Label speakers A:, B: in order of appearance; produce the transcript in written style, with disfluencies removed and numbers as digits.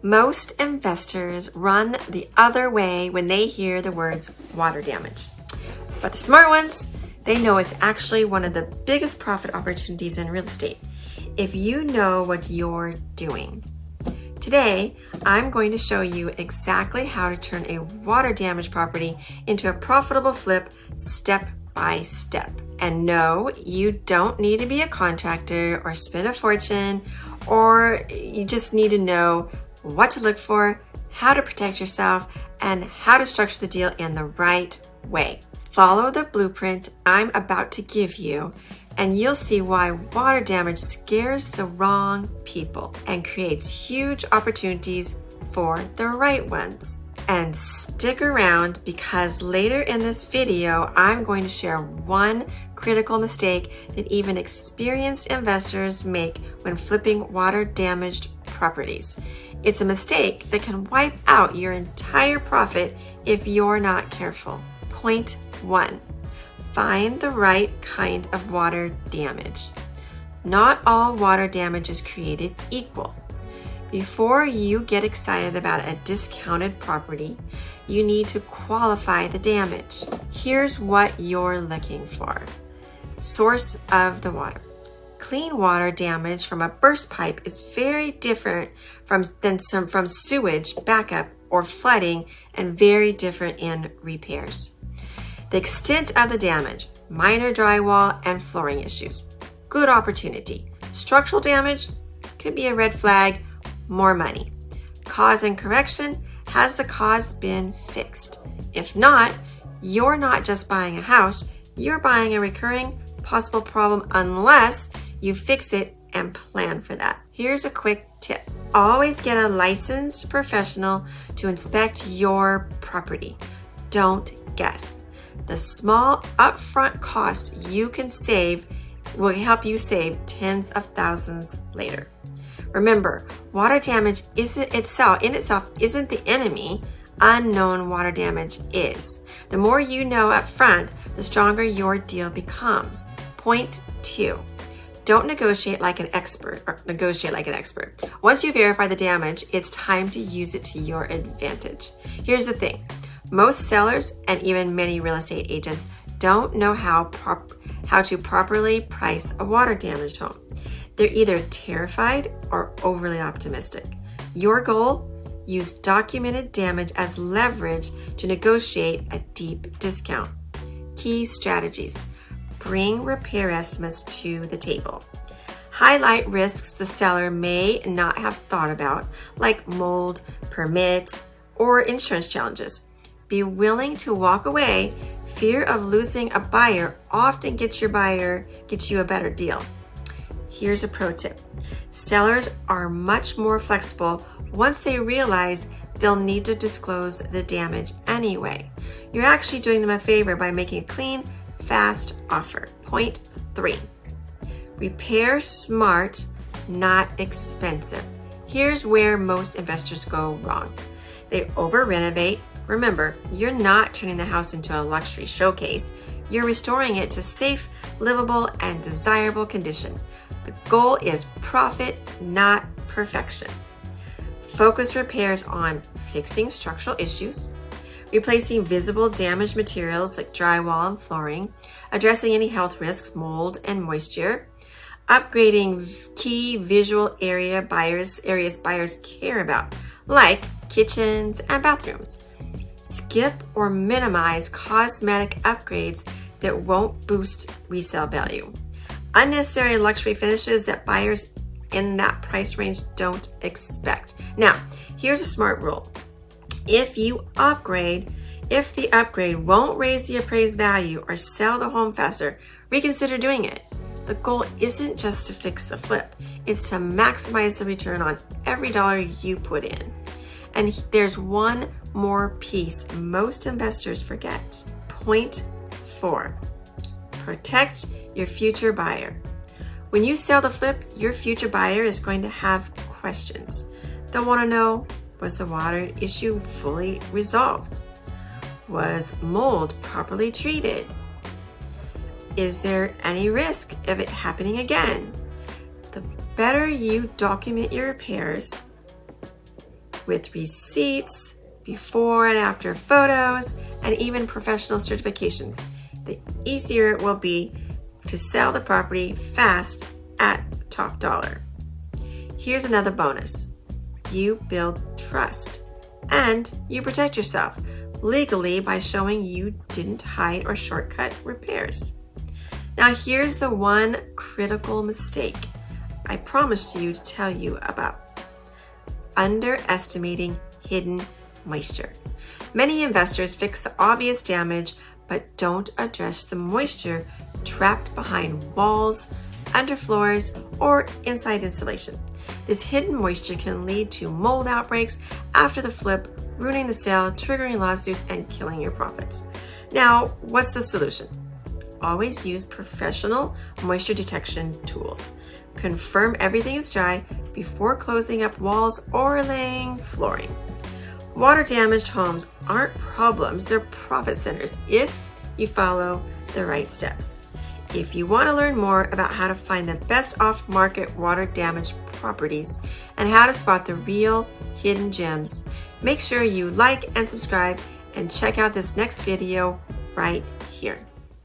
A: Most investors run the other way when they hear the words water damage. But the smart ones, they know it's actually one of the biggest profit opportunities in real estate if you know what you're doing. Today, I'm going to show you exactly how to turn a water damaged property into a profitable flip step by step. And no, you don't need to be a contractor or spend a fortune, or you just need to know what to look for, how to protect yourself, and how to structure the deal in the right way. Follow the blueprint I'm about to give you, and you'll see why water damage scares the wrong people and creates huge opportunities for the right ones. And stick around, because later in this video, I'm going to share one critical mistake that even experienced investors make when flipping water damaged properties. It's a mistake that can wipe out your entire profit if you're not careful. Point 1. Find the right kind of water damage. Not all water damage is created equal. Before you get excited about a discounted property, you need to qualify the damage. Here's what you're looking for. Source of the water. Clean water damage from a burst pipe is very different from sewage backup or flooding, and very different in repairs. The extent of the damage: minor drywall and flooring issues, good opportunity. Structural damage could be a red flag, more money. Cause and correction: has the cause been fixed? If not, you're not just buying a house, you're buying a recurring possible problem unless you fix it and plan for that. Here's a quick tip. Always get a licensed professional to inspect your property. Don't guess. The small upfront cost you can save will help you save tens of thousands later. Remember, water damage in itself isn't the enemy. Unknown water damage is. The more you know up front, the stronger your deal becomes. Point 2. Don't negotiate like an expert. Once you verify the damage, it's time to use it to your advantage. Here's the thing. Most sellers and even many real estate agents don't know how to properly price a water damaged home. They're either terrified or overly optimistic. Your goal: use documented damage as leverage to negotiate a deep discount. Key strategies: bring repair estimates to the table. Highlight risks the seller may not have thought about, like mold, permits, or insurance challenges. Be willing to walk away. Fear of losing a buyer often gets you a better deal. Here's a pro tip. Sellers are much more flexible once they realize they'll need to disclose the damage anyway. You're actually doing them a favor by making a clean, fast offer. Point 3. Repair smart, not expensive. Here's where most investors go wrong. They over-renovate. Remember, you're not turning the house into a luxury showcase. You're restoring it to safe, livable, and desirable condition. The goal is profit, not perfection. Focus repairs on fixing structural issues, replacing visible damaged materials like drywall and flooring, addressing any health risks, mold and moisture, upgrading key visual areas buyers care about, like kitchens and bathrooms. Skip or minimize cosmetic upgrades that won't boost resale value. Unnecessary luxury finishes that buyers in that price range don't expect. Now, here's a smart rule. If the upgrade won't raise the appraised value or sell the home faster, reconsider doing it. The goal isn't just to fix the flip, it's to maximize the return on every dollar you put in. And there's one more piece most investors forget. Point 4. Protect your future buyer. When you sell the flip, your future buyer is going to have questions. They'll want to know, was the water issue fully resolved? Was mold properly treated? Is there any risk of it happening again? The better you document your repairs, with receipts, before and after photos, and even professional certifications, the easier it will be to sell the property fast at top dollar. Here's another bonus. You build trust and you protect yourself legally by showing you didn't hide or shortcut repairs. Now here's the one critical mistake I promised you to tell you about. Underestimating hidden moisture. Many investors fix the obvious damage but don't address the moisture trapped behind walls, underfloors, or inside insulation. This hidden moisture can lead to mold outbreaks after the flip, ruining the sale, triggering lawsuits, and killing your profits. Now, what's the solution? Always use professional moisture detection tools. Confirm everything is dry before closing up walls or laying flooring. Water-damaged homes aren't problems, they're profit centers if you follow the right steps. If you want to learn more about how to find the best off-market water-damaged properties and how to spot the real hidden gems, make sure you like and subscribe and check out this next video right here.